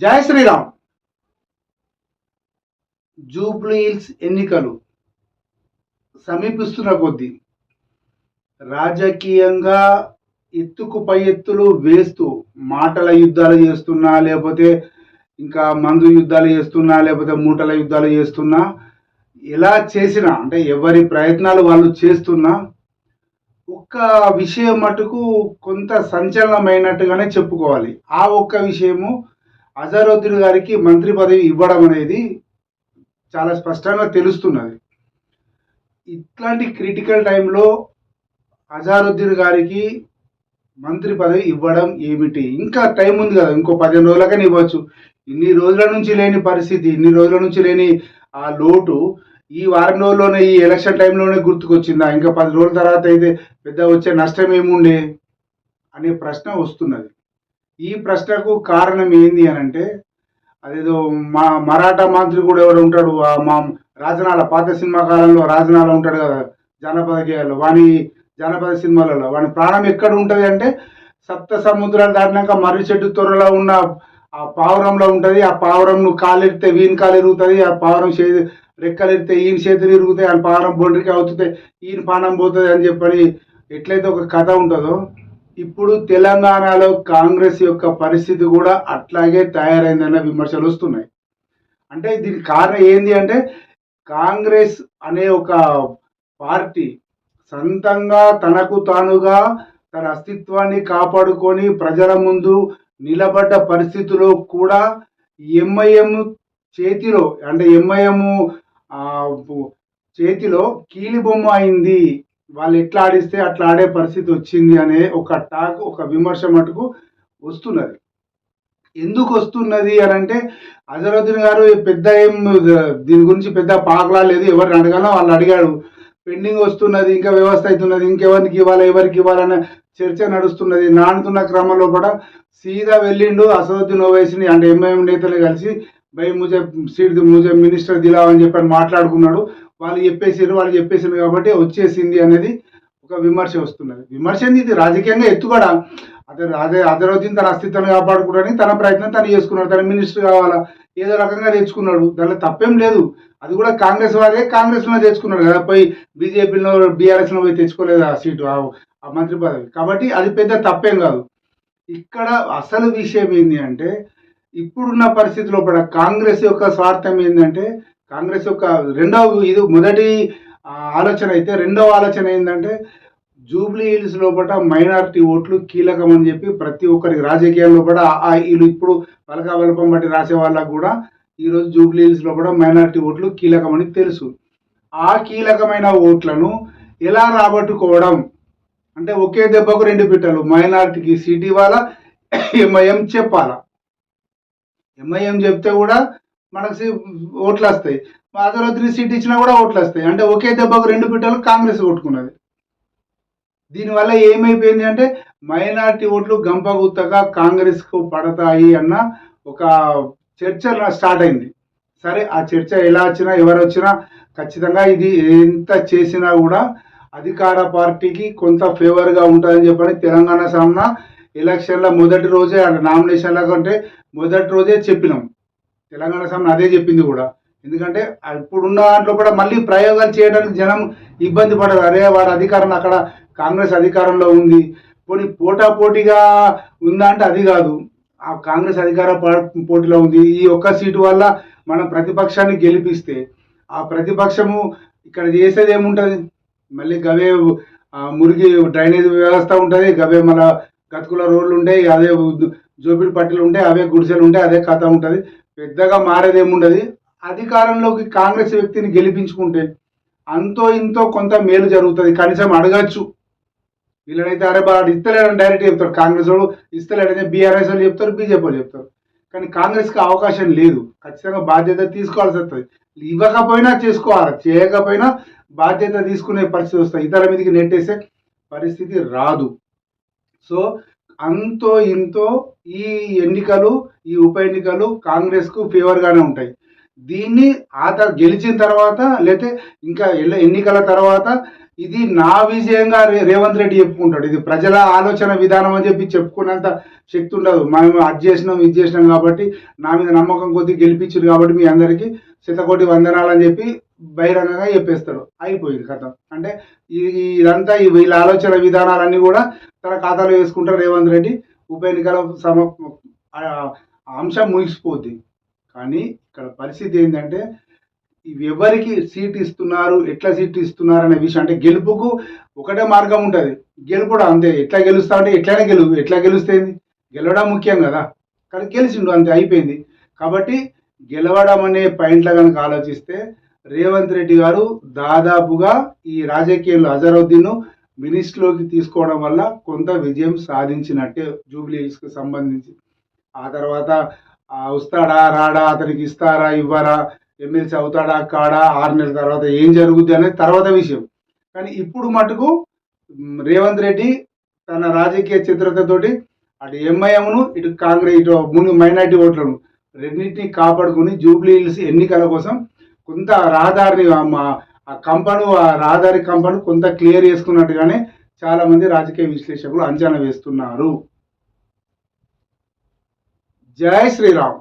జై Sriram. Jubilee hills ఎన్నికలు సమీపిస్తున్న కొద్దీ రాజకీయంగా ఎత్తుకు పై ఎత్తులు వేస్తూ మాటల యుద్ధాలు చేస్తున్నా, లేకపోతే ఇంకా మందు యుద్ధాలు చేస్తున్నా, లేకపోతే మూటల యుద్ధాలు చేస్తున్నా, ఎలా చేసినా అంటే ఎవరి ప్రయత్నాలు వాళ్ళు చేస్తున్నా ఒక్క విషయం మటుకు కొంత సంచలనమైనట్టుగానే చెప్పుకోవాలి. ఆ ఒక్క విషయము అజరుద్దీన్ గారికి మంత్రి పదవి ఇవ్వడం అనేది చాలా స్పష్టంగా తెలుస్తున్నది. ఇట్లాంటి క్రిటికల్ టైంలో అజరుద్దీన్ గారికి మంత్రి పదవి ఇవ్వడం ఏమిటి? ఇంకా టైం ఉంది కదా, ఇంకో 15 రోజులకైనా ఇవ్వచ్చు. ఇన్ని రోజుల నుంచి లేని పరిస్థితి, ఇన్ని రోజుల నుంచి లేని ఆ లోటు ఈ వారం రోజుల్లోనే, ఈ ఎలక్షన్ టైంలోనే గుర్తుకొచ్చిందా? ఇంకా 10 రోజుల తర్వాత అయితే పెద్ద వచ్చే నష్టం ఏముండే అనే ప్రశ్న వస్తున్నది. ఈ ప్రశ్నకు కారణం ఏంది అని అంటే, అదేదో మరాఠా మంత్రి కూడా ఎవరు ఉంటాడు, మా రాజనాల పాత సినిమా కాలంలో రాజనాల ఉంటాడు కదా జానపద గేయాల్లో, వాని జానపద సినిమాలలో వాని ప్రాణం ఎక్కడ ఉంటుంది అంటే సప్త సముద్రాలు దాటినాక మర్రి చెట్టు త్వరలో ఉన్న ఆ పావురంలో ఉంటుంది. ఆ పావురం నువ్వు కాలిరితే వీని కాలు ఇరుగుతుంది, ఆ పావురం రెక్కలు ఇరితే ఈయన చేతులు ఇరుగుతాయి, ఆ పావురం బొండ్రికి అవుతుంది, ఈయన పానం పోతుంది అని చెప్పని ఎట్లయితే ఒక కథ ఉంటుందో, ఇప్పుడు తెలంగాణలో కాంగ్రెస్ యొక్క పరిస్థితి కూడా అట్లాగే తయారైందన్న విమర్శలు వస్తున్నాయి. అంటే దీనికి కారణం ఏంది అంటే, కాంగ్రెస్ అనే ఒక పార్టీ సొంతంగా తనకు తానుగా తన అస్తిత్వాన్ని కాపాడుకొని ప్రజల ముందు నిలబడ్డ పరిస్థితిలో కూడా ఎంఐఎం చేతిలో, అంటే ఎంఐఎం చేతిలో కీలిబొమ్మ అయింది. వాళ్ళు ఎట్లా ఆడిస్తే అట్లా ఆడే పరిస్థితి వచ్చింది అనే ఒక టాక్, ఒక విమర్శ మటుకు వస్తున్నది. ఎందుకు వస్తున్నది అని అంటే, అజరుద్దీన్ గారు పెద్ద ఏం దీని గురించి పెద్ద పాకలా లేదు, ఎవరిని అడగాలో వాళ్ళు అడిగాడు. పెండింగ్ వస్తున్నది, ఇంకా వ్యవస్థ అవుతున్నది, ఇంకెవరికి ఇవ్వాలి ఎవరికి ఇవ్వాలనే చర్చ నడుస్తున్నది. నానుతున్న క్రమంలో కూడా సీదా వెళ్ళిండు అసదుద్దీన్ ఓవైసీని, అంటే ఎంఐఎం నేతలు కలిసి భై ముజే సీట్ ముజే మినిస్టర్ దిలావని చెప్పని మాట్లాడుకున్నాడు. వాళ్ళు చెప్పేసారు కాబట్టి వచ్చేసింది అనేది ఒక విమర్శ వస్తున్నది. విమర్శ ఇది రాజకీయంగా ఎత్తుగడ. అదే అజరుద్దీన్ తన అస్తిత్వాన్ని కాపాడుకోవడానికి తన ప్రయత్నం తను చేసుకున్నాడు. తన మినిస్టర్ కావాలా ఏదో రకంగా తెచ్చుకున్నాడు, దాంట్లో తప్పేం లేదు. అది కూడా కాంగ్రెస్ వారే కాంగ్రెస్లో తెచ్చుకున్నాడు కదా, పోయి బీజేపీలో బీఆర్ఎస్లో పోయి తెచ్చుకోలేదు ఆ సీటు, ఆ మంత్రి పదవి. కాబట్టి అది పెద్ద తప్పేం కాదు. ఇక్కడ అసలు విషయం ఏంటి అంటే, ఇప్పుడున్న పరిస్థితిలో కూడా కాంగ్రెస్ యొక్క స్వార్థం ఏంటంటే, కాంగ్రెస్ యొక్క మొదటి ఆలోచన అయితే, రెండవ ఆలోచన ఏంటంటే, జూబ్లీ హిల్స్ లోపల మైనారిటీ ఓట్లు కీలకం అని చెప్పి ప్రతి ఒక్కరికి రాజకీయాల్లో కూడా వీళ్ళు ఇప్పుడు పలకబలపం బట్టి రాసే వాళ్ళకు కూడా ఈరోజు జూబ్లీ హిల్స్ లోపల మైనారిటీ ఓట్లు కీలకమని తెలుసు. ఆ కీలకమైన ఓట్లను ఎలా రాబట్టుకోవడం అంటే, ఒకే దెబ్బకు 2 పిట్టలు. మైనారిటీకి సీట్ ఇవ్వాలా, ఎంఐఎం చెప్పాలా. ఎంఐఎం చెప్తే కూడా మనకు ఓట్లు వస్తాయి, అజరుద్దీన్ సీట్ ఇచ్చినా కూడా ఓట్లు వస్తాయి. అంటే ఒకే దెబ్బకు 2 పిట్టలు కాంగ్రెస్ కొట్టుకున్నది. దీనివల్ల ఏమైపోయింది అంటే, మైనారిటీ ఓట్లు గంపగుత్తగా కాంగ్రెస్కు పడతాయి అన్న ఒక చర్చ స్టార్ట్ అయింది. సరే, ఆ చర్చ ఎలా వచ్చినా ఎవరు వచ్చినా ఖచ్చితంగా ఇది ఎంత చేసినా కూడా అధికార పార్టీకి కొంత ఫేవర్గా ఉంటుందని చెప్పని తెలంగాణ సామ్నా ఎలక్షన్ల మొదటి రోజే, నామినేషన్ల కంటే మొదటి రోజే చెప్పినాం. తెలంగాణ సామ్నా అదే చెప్పింది కూడా. ఎందుకంటే ఇప్పుడున్న దాంట్లో కూడా మళ్ళీ ప్రయోగాలు చేయడానికి జనం ఇబ్బంది పడరు. అరే, వాడు అధికారం, అక్కడ కాంగ్రెస్ అధికారంలో ఉంది, పోనీ పోటాపోటీగా ఉందా అంటే అది కాదు. ఆ కాంగ్రెస్ అధికార పోటీలో ఉంది. ఈ ఒక్క సీటు వల్ల మనం ప్రతిపక్షాన్ని గెలిపిస్తే ఆ ప్రతిపక్షము ఇక్కడ చేసేది ఏముంటుంది? మళ్ళీ గవే మురికి డ్రైనేజ్ వ్యవస్థ ఉంటుంది, గవే మన గతుకుల రోడ్లు ఉంటాయి, అదే జోపిడి పట్టీలు ఉంటాయి, అవే గుడిసెలు ఉంటాయి, అదే కథ ఉంటుంది. పెద్దగా మారేది ఏముండదు. అధికారంలోకి కాంగ్రెస్ వ్యక్తిని గెలిపించుకుంటే అంతో ఇంతో కొంత మేలు జరుగుతుంది. కనీసం అడగచ్చు. వీళ్ళనైతే అరే బాగా ఇస్తలేడని డైరెక్ట్ చెప్తారు, కాంగ్రెస్ వాడు ఇస్తలేడని బీఆర్ఎస్ వాళ్ళు చెప్తారు, బీజేపీ వాళ్ళు చెప్తారు. కానీ కాంగ్రెస్కి అవకాశం లేదు. ఖచ్చితంగా బాధ్యత తీసుకోవాల్సి వస్తుంది. ఇవ్వకపోయినా చేసుకోవాలి, చేయకపోయినా బాధ్యత తీసుకునే పరిస్థితి వస్తుంది. ఇతరుల మీదకి నెట్టేసే పరిస్థితి రాదు. సో అంతో ఇంతో ఈ ఎన్నికలు, ఈ ఉప ఎన్నికలు కాంగ్రెస్కు ఫేవర్గానే ఉంటాయి. దీన్ని గెలిచిన తర్వాత లేకపోతే ఇంకా ఎన్నికల తర్వాత ఇది నా విజయంగా రేవంత్ రెడ్డి చెప్పుకుంటాడు. ఇది ప్రజల ఆలోచన విధానం అని చెప్పి చెప్పుకున్నంత శక్తి ఉండదు. మనం అది చేసినాం ఇది చేసినాం కాబట్టి నా మీద నమ్మకం కొద్దీ గెలిపించారు కాబట్టి మీ అందరికీ శతకోటి వందనాలు అని చెప్పి బహిరంగంగా చెప్పేస్తాడు. అయిపోయింది కథ. అంటే ఇదంతా వీళ్ళ ఆలోచన విధానాలన్నీ కూడా తన ఖాతాలో వేసుకుంటారు రేవంత్ రెడ్డి. ఉప ఎన్నికల అంశం ముగిసిపోద్ది. కానీ ఇక్కడ పరిస్థితి ఏంటంటే ఎవరికి సీట్ ఇస్తున్నారు, ఎట్లా సీట్ ఇస్తున్నారు అనే విషయం. అంటే గెలుపుకు ఒకటే మార్గం ఉంటుంది, గెలుపుడు అంతే. ఎట్లా గెలుస్తా అంటే ఎట్లా గెలుస్తేంది, గెలవడం ముఖ్యం కదా. కానీ గెలిచిండు అంతే, అయిపోయింది. కాబట్టి గెలవడం అనే పాయింట్లో కనుక ఆలోచిస్తే రేవంత్ రెడ్డి గారు దాదాపుగా ఈ రాజకీయాల్లో అజరుద్దీన్ మినిస్ట్రీలోకి తీసుకోవడం వల్ల కొంత విజయం సాధించినట్టే జూబ్లీ హిల్స్కి సంబంధించి. ఆ తర్వాత వస్తాడా రాడా, అతనికి ఇస్తారా ఇవ్వరా, ఎమ్మెల్సీ అవుతాడా కాడా, 6 నెలల తర్వాత ఏం జరుగుద్ది అనేది తర్వాత విషయం. కానీ ఇప్పుడు మటుకు రేవంత్ రెడ్డి తన రాజకీయ చిత్రతతోటి అటు ఎంఐఎంను ఇటు కాంగ్రెస్ ఇటు మైనార్టీ ఓట్లను రెండింటినీ కాపాడుకుని జూబ్లీ హిల్స్ ఎన్నికల కోసం కొంత రహదారిని ఆ రహదారి కంపను కొంత క్లియర్ చేసుకున్నట్టుగానే చాలా మంది రాజకీయ విశ్లేషకులు అంచనా వేస్తున్నారు. జై శ్రీరామ్.